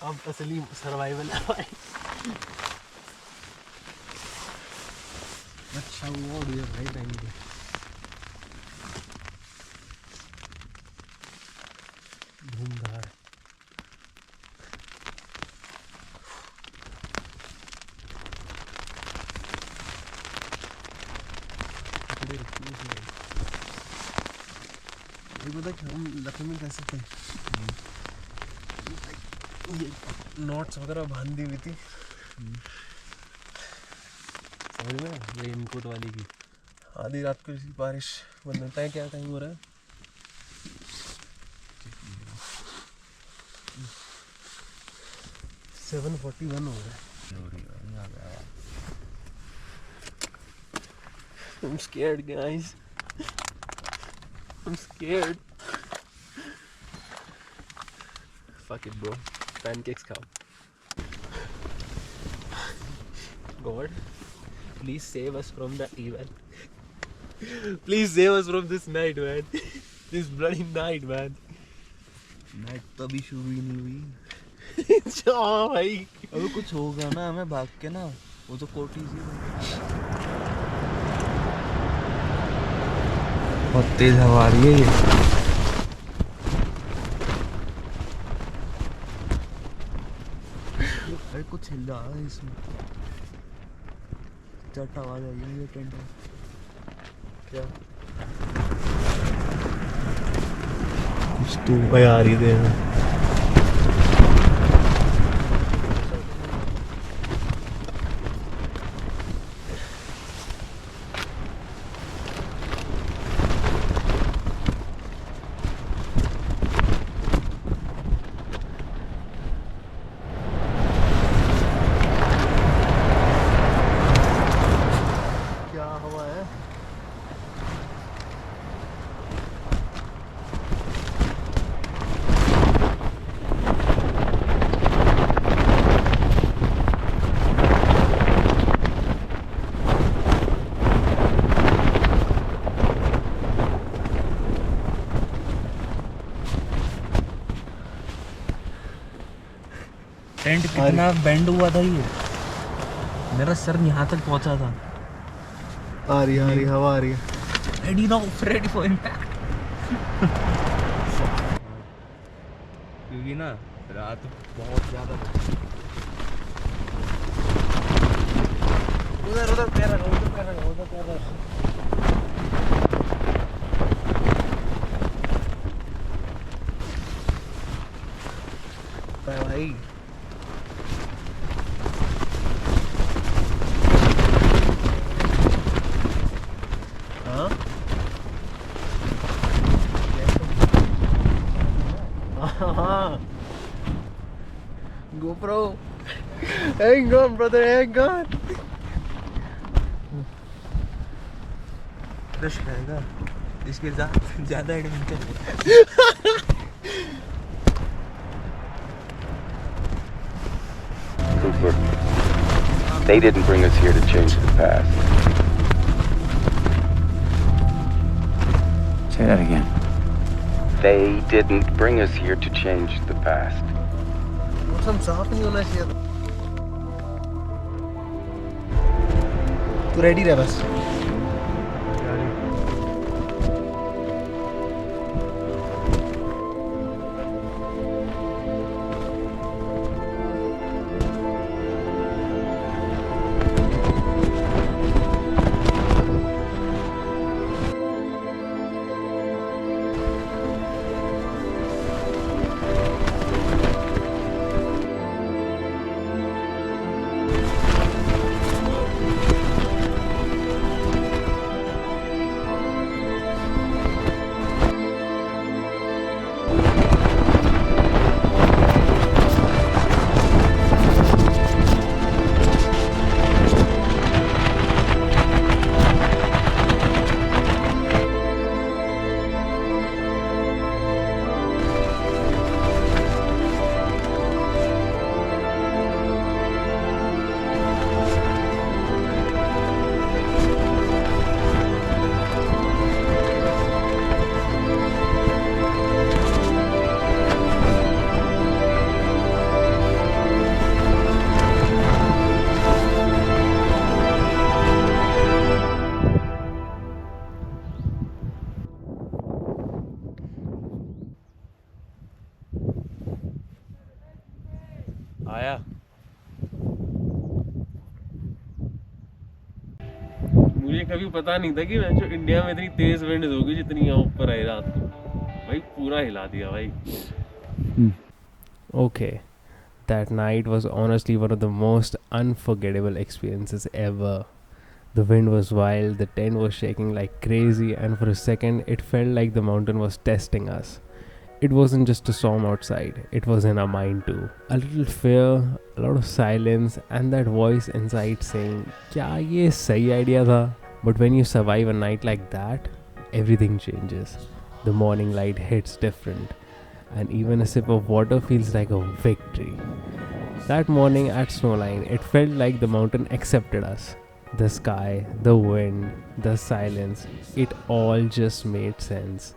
अब असली सर्वाइवल है भाई। अच्छा वो ऑडियो भाई टाइम पे धूमधार। पता क्या हम लखनऊ में कैसे थे, ये नोट्स वगैरह बांध दी हुई थी समझ में, रेनकोट वाली की। आधी रात को इसी बारिश बंद होता है। क्या टाइम हो रहा है? 7:41 हो रहा है। I'm scared guys, I'm scared. Fuck it bro, pancakes खाओ। God, please save us from the evil. Please save us from this night man. This bloody night man. Night तो अभी शुरू ही नहीं हुई। हाँ भाई अभी कुछ होगा ना, हमें भाग के ना, वो तो कोठी सी बहुत तेज हवा आ रही है ये। अरे कुछ हिल रहा है इसमें, चट आवाज आई है ये टेंट में। क्या कुछ तो भाई आ रही थी। टेंट कितना बेंड हुआ था ये, मेरा सर यहाँ तक पहुँचा था। आ रही हवा आ रही है। Ready now, ready for impact. क्योंकि ना रात बहुत ज़्यादा उधर पैर रखो, उधर पैर रखो, उधर पैर रखो। भाई GoPro, hang on brother, hang on. Rush रहेगा इसके ज़्यादा adventure. Cooper, they didn't bring us here to change the past. Say that again. They didn't bring us here to change the past. मौसम साफ नहीं होना चाहिए। तू रेडी रह बस। आया। मुझे कभी पता नहीं था कि मैं जो इंडिया में इतनी तेज विंड होगी जितनी यहाँ ऊपर आई रात को। भाई पूरा हिला दिया भाई। Okay, that night was honestly one of the most unforgettable experiences ever. The wind was wild, the tent was shaking like crazy, and for a second it felt like the mountain was testing us. It wasn't just a storm outside, it was in our mind too. A little fear, a lot of silence, and that voice inside saying, "Kya ye sahi idea tha?" But when you survive a night like that, everything changes. The morning light hits different, and even a sip of water feels like a victory. That morning at Snowline, it felt like the mountain accepted us. The sky, the wind, the silence, it all just made sense.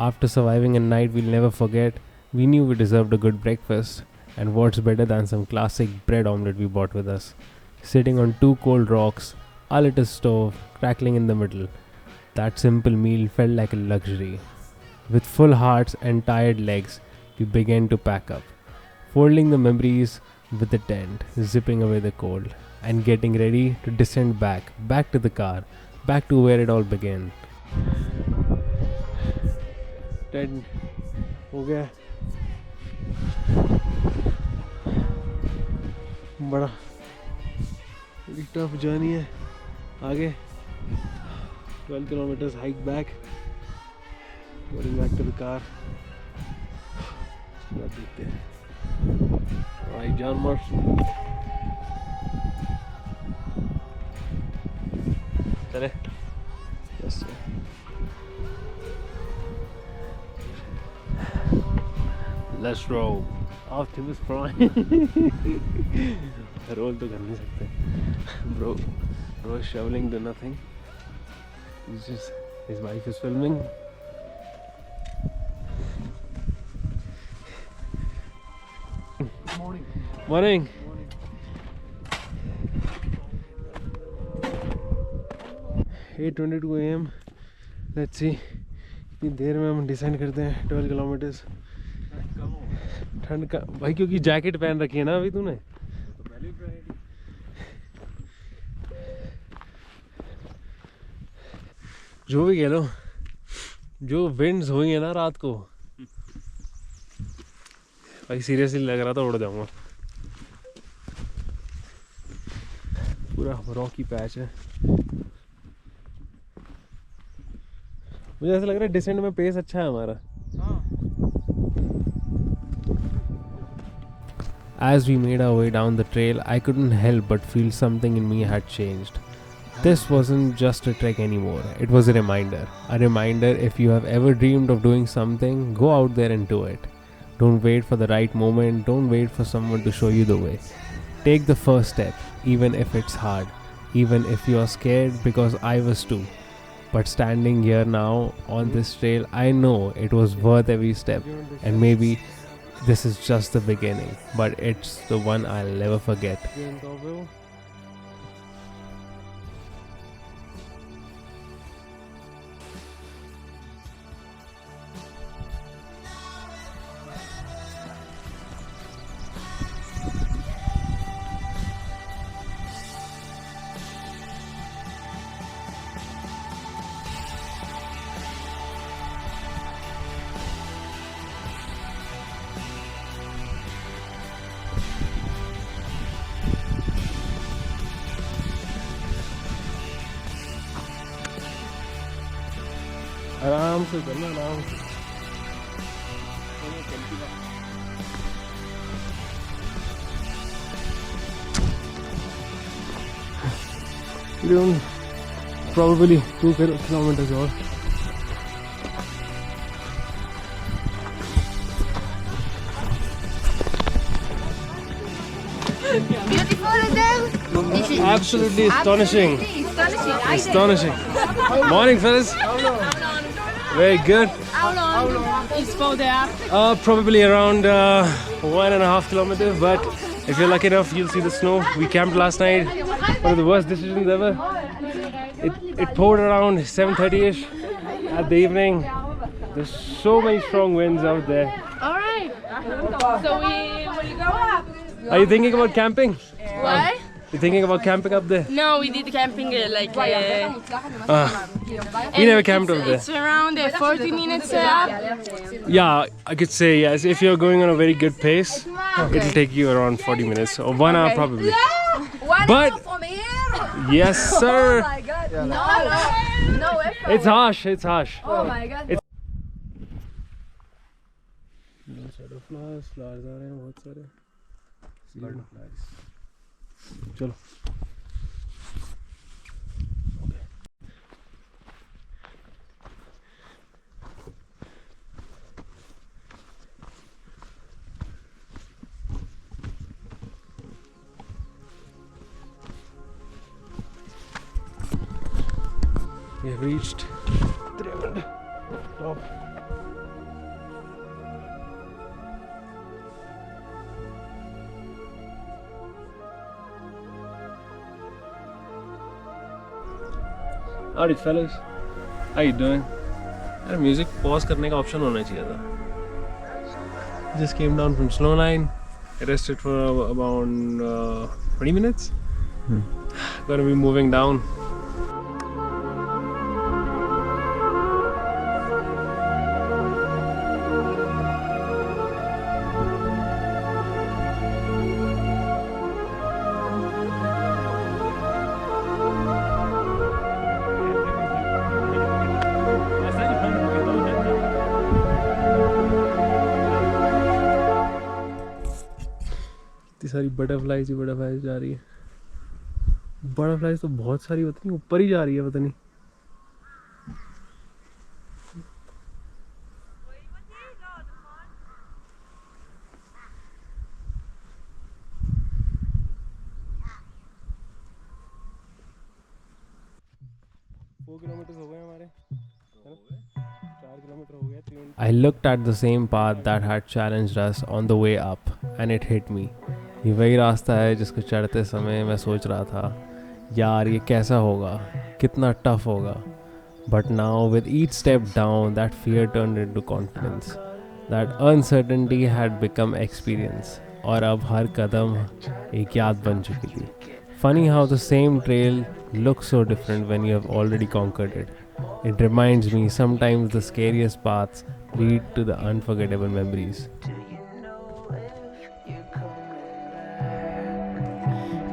After surviving a night we'll never forget, we knew we deserved a good breakfast. And what's better than some classic bread omelette we brought with us? Sitting on two cold rocks, a little stove crackling in the middle. That simple meal felt like a luxury. With full hearts and tired legs, we began to pack up, folding the memories with the tent, zipping away the cold, and getting ready to descend back to the car, back to where it all began. Tent हो गया बड़ा tough journey है आगे 12 kilometers hike back going back to the car देखते हैं भाई जानवर चले yes, Let's roll. Optimus Prime. Roll तो कर नहीं सकते. Bro is shoveling to nothing. His wife is filming. Morning. 8:22 AM. Let's see. इतनी देर में हम डिसाइड करते हैं 12 किलोमीटर्स. ठंड का भाई क्योंकि जैकेट पहन रखी है ना अभी तूने. जो भी कह लो, जो विंड्स हुई है ना रात को, भाई सीरियसली लग रहा था उड़ जाऊंगा. पूरा रॉकी पैच है. मुझे ऐसा लग रहा है डिसेंट में पेस अच्छा है हमारा. As we made our way down the trail, I couldn't help but feel something in me had changed. This wasn't just a trek anymore. It was a reminder. A reminder, if you have ever dreamed of doing something, go out there and do it. Don't wait for the right moment. Don't wait for someone to show you the way. Take the first step, even if it's hard. Even if you are scared, because I was too. But standing here now on this trail, I know it was worth every step. And maybe this is just the beginning, but it's the one I'll never forget. आराम से करना, आराम से. Probably 2 kilometers or. Beautiful, Adele. Absolutely astonishing. Astonishing. Morning, fellas. Very good. How long is for there? Probably around 1.5 kilometers, but if you're lucky enough, you'll see the snow. We camped last night. One of the worst decisions ever. It poured around 7:30ish at the evening. There's so many strong winds out there. All right. So we will go up. Are you thinking about camping? What? You thinking about camping up there? No, we did camping we never camped over there. It's around 40 minutes up. Yeah, I could say yes. If you're going on a very good pace, it'll take you around 40 minutes or 1 hour probably. But from here. yes, sir. Oh my god. No way. It's harsh. It's harsh. Oh my god. Flowers आ रहे हैं बहुत सारे. चलो. We have reached Trivand top. Howdy fellas, how you doing? यार music pause करने का option होना चाहिए था. Just came down from Snowline. I rested for about 20 minutes. Gonna be moving down. इतनी सारी बटरफ्लाइज ही बटरफ्लाइज जा रही है. बटरफ्लाइज तो बहुत सारी पता नहीं ऊपर ही जा रही है पता नहीं. I looked at the same path that had challenged us on the way up and it hit me. ये वही रास्ता है जिसको चढ़ते समय मैं सोच रहा था यार ये कैसा होगा, कितना टफ होगा. But now with each step down that fear turned into confidence. That uncertainty had become experience. और अब हर कदम एक याद बन चुकी थी. Funny how the same trail looks so different when you have already conquered it. It reminds me sometimes the scariest paths lead to the unforgettable memories.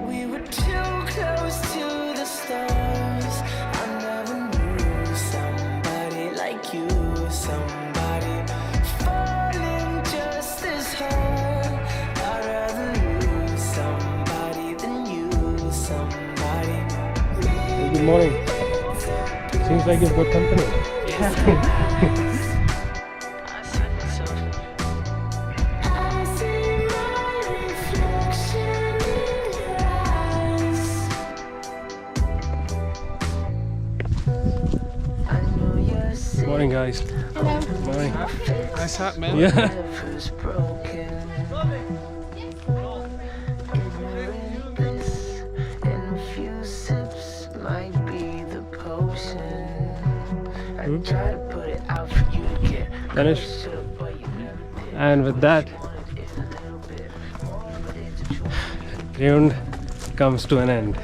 We were too close to the stars. I never knew somebody like you, somebody falling just as hard. I'd rather lose somebody than you, somebody. Good morning. Seems like you've got company. I see my reflection in your eyes. I know you're sick. Morning guys. Morning. Nice hat, man. Yeah. Never's broken. Ignorant this, and a few sips might be the potion. I try to put it out for you to get Finish. closer, but you never did. And with that, Wanted it a little bit more, but it's a choice. Trivand comes to an end.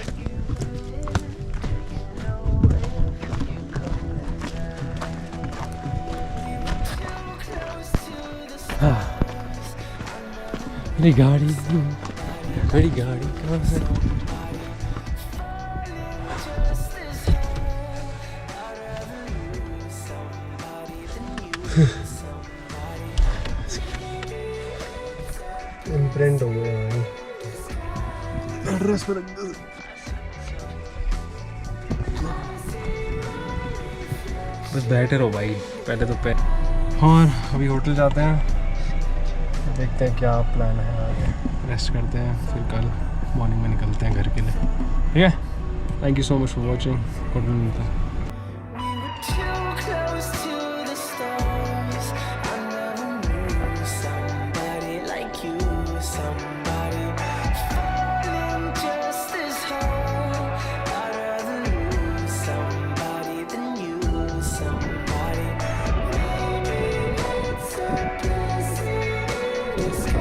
मेरी गाड़ी कहाँ है? Imprint हो गया भाई. Address पर रख दो. बस बैठे रहो भाई, पहले तो और अभी होटल जाते हैं, देखते हैं क्या प्लान है आगे. रेस्ट करते हैं, फिर कल मॉर्निंग में निकलते हैं घर के लिए. ठीक है. Thank you so much for watching. Continue. Too close to the stars. I never knew somebody like you. Somebody falling just this hard. I'd rather lose somebody than you. Somebody. Maybe it's a blessing in disguise.